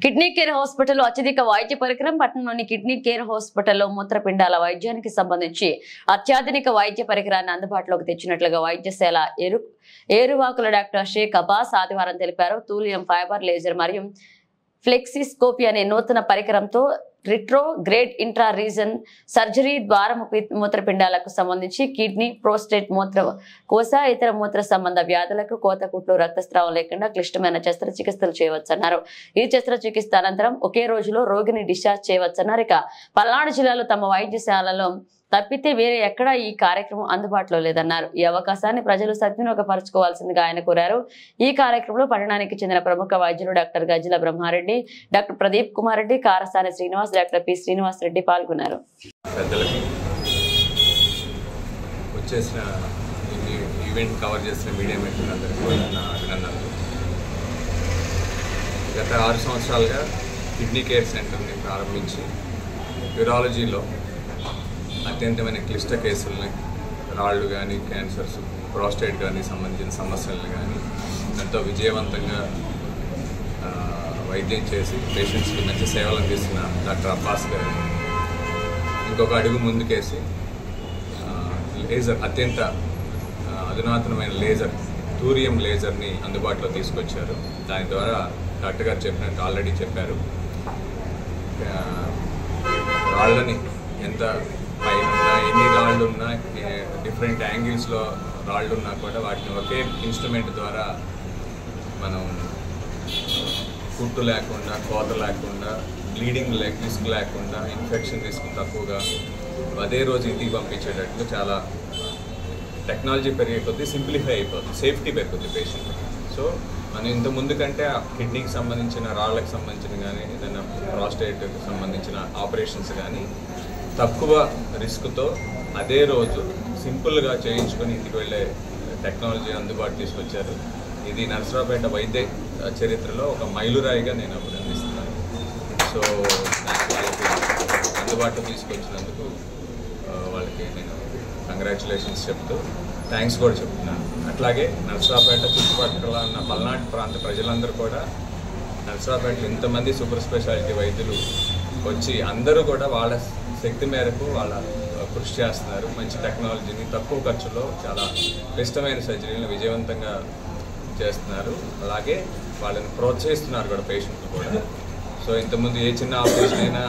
Kidney care హాస్పిటల్లో అత్యధిక వైద్య పరికరం పట్టణంలోని కిడ్నీ కేర్ హాస్పిటల్లో మూత్రపిండాల వైద్యానికి సంబంధించి అత్యాధునిక వైద్య పరికరాన్ని అందుబాటులోకి తెచ్చినట్లుగా వైద్యశాల ఏరువాకుల డాక్టర్ షేక్ అబ్బాస్ ఆదివారం తెలిపారు. తూలియం ఫైబర్ లేజర్ మరియు ఫ్లెక్సిస్కోపీ అనే నూతన పరికరంతో రిట్రోగ్రేడ్ ఇంట్రా రీజన్ సర్జరీ ద్వారముఖి మూత్రపిండాలకు సంబంధించి కిడ్నీ, ప్రోస్టేట్, మూత్రకోశ, ఇతర మూత్ర సంబంధ వ్యాధులకు కోతకుట్లు, రక్తస్రావం లేకుండా క్లిష్టమైన శస్త్రచికిత్సలు చేయవచ్చన్నారు. ఈ శస్త్రచికిత్స అనంతరం ఒకే రోజులో రోగిని డిశ్చార్జ్ చేయవచ్చన్నారు. ఇక పల్నాడు జిల్లాలో తమ వైద్యశాలలో తప్పితే వేరే ఎక్కడా ఈ కార్యక్రమం అందుబాటులో లేదన్నారు. ఈ అవకాశాన్ని ప్రజలు సద్వినియోగపరచుకోవాల్సిందిగా ఆయన కోరారు. ఈ కార్యక్రమంలో పట్టణానికి చెందిన ప్రముఖ వైద్యులు doctor Gajjala Brahmareddy, doctor Pradeep Kumar Reddy, Karasani Srinivas, doctor P Srinivas Reddy పాల్గొన్నారు. గత 6 సంవత్సరాలుగా కిడ్నీ కేర్ సెంటర్ని ప్రారంభించి యూరాలజీలో అత్యంతమైన క్లిష్ట కేసులని, రాళ్ళు కానీ, క్యాన్సర్స్, ప్రోస్టేట్ కానీ సంబంధించిన సమస్యలను కానీ ఎంతో విజయవంతంగా వైద్యం చేసి పేషెంట్స్కి మంచి సేవలు అందిస్తున్న డాక్టర్ అబ్బాస్ గారు ఇంకొక అడుగు ముందుకేసి లేజర్, అత్యంత అధునాతనమైన లేజర్, తూరియం లేజర్ని అందుబాటులో తీసుకొచ్చారు. దాని ద్వారా డాక్టర్ గారు చెప్పినట్టు ఆల్రెడీ చెప్పారు, రాళ్ళని ఎంత పైన ఉన్నా, ఎన్ని రాళ్ళు ఉన్నా, డిఫరెంట్ యాంగిల్స్లో రాళ్ళు ఉన్నా కూడా వాటిని ఒకే ఇన్స్ట్రుమెంట్ ద్వారా మనం కుట్టు లేకుండా, కోత లేకుండా, బ్లీడింగ్ రిస్క్ లేకుండా, ఇన్ఫెక్షన్ రిస్క్ తక్కువగా అదే రోజు ఇంటికి పంపించేటట్లు చాలా టెక్నాలజీ పెరిగే కొద్దీ సింప్లిఫై అయిపోతుంది, సేఫ్టీ పెరుగుతుంది పేషెంట్. సో మనం ఇంత ముందు కంటే కిడ్నీకి సంబంధించిన, రాళ్ళకి సంబంధించిన కానీ, ఏదైనా ప్రాస్టేట్కి సంబంధించిన ఆపరేషన్స్ కానీ తక్కువ రిస్క్తో అదే రోజు సింపుల్గా చేయించుకొని ఇంటికి వెళ్ళే టెక్నాలజీ అందుబాటు తీసుకొచ్చారు. ఇది నరసరావుపేట వైద్య చరిత్రలో ఒక మైలురాయిగా నేను అభినందిస్తున్నాను. సో వాళ్ళకి అందుబాటులో తీసుకొచ్చినందుకు వాళ్ళకి నేను కంగ్రాచులేషన్స్ చెప్తూ థ్యాంక్స్ కూడా చెప్తున్నాను. అట్లాగే నరసరావుపేట చుట్టుపక్కల ఉన్న పల్నాడు ప్రాంత ప్రజలందరూ కూడా నరసరావుపేటలో ఇంతమంది సూపర్ స్పెషాలిటీ వైద్యులు వచ్చి అందరూ కూడా వాళ్ళ శక్తి మేరకు వాళ్ళ కృషి చేస్తున్నారు. మంచి టెక్నాలజీని తక్కువ ఖర్చులో చాలా క్లిష్టమైన సర్జరీలను విజయవంతంగా చేస్తున్నారు. అలాగే వాళ్ళని ప్రోత్సహిస్తున్నారు కూడా పేషెంట్లు కూడా. సో ఇంతకుముందు ఏ చిన్న ఆపరేషన్ అయినా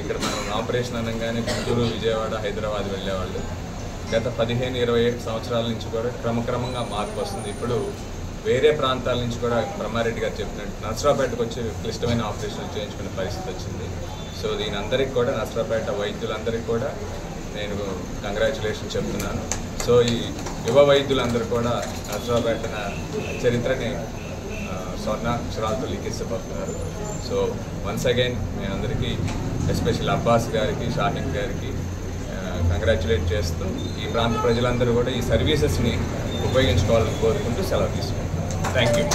ఇక్కడ మనం ఆపరేషన్ అనగానే గుంటూరు, విజయవాడ, హైదరాబాద్ వెళ్ళేవాళ్ళు. గత 15-20 సంవత్సరాల నుంచి కూడా క్రమక్రమంగా మార్పు వస్తుంది. ఇప్పుడు వేరే ప్రాంతాల నుంచి కూడా బ్రహ్మారెడ్డి గారు చెప్పినట్టు నరసరావుపేటకు వచ్చి క్లిష్టమైన ఆపరేషన్లు చేయించుకునే పరిస్థితి వచ్చింది. సో దీని అందరికీ కూడా, నరసరావుపేట వైద్యులందరికీ కూడా నేను కంగ్రాచులేషన్ చెప్తున్నాను. సో ఈ యువ వైద్యులందరూ కూడా నరసరావుపేట చరిత్రని స్వర్ణాక్షరాలతో లిఖించబోతున్నారు. సో వన్స్ అగైన్ మీ అందరికీ, ఎస్పెషల్ అబ్బాస్ గారికి, షాహిన్ గారికి కంగ్రాచులేట్ చేస్తూ ఈ ప్రాంత ప్రజలందరూ కూడా ఈ సర్వీసెస్ని ఉపయోగించుకోవాలని కోరుకుంటూ సెలవు తీసుకుంటాం. Thank you.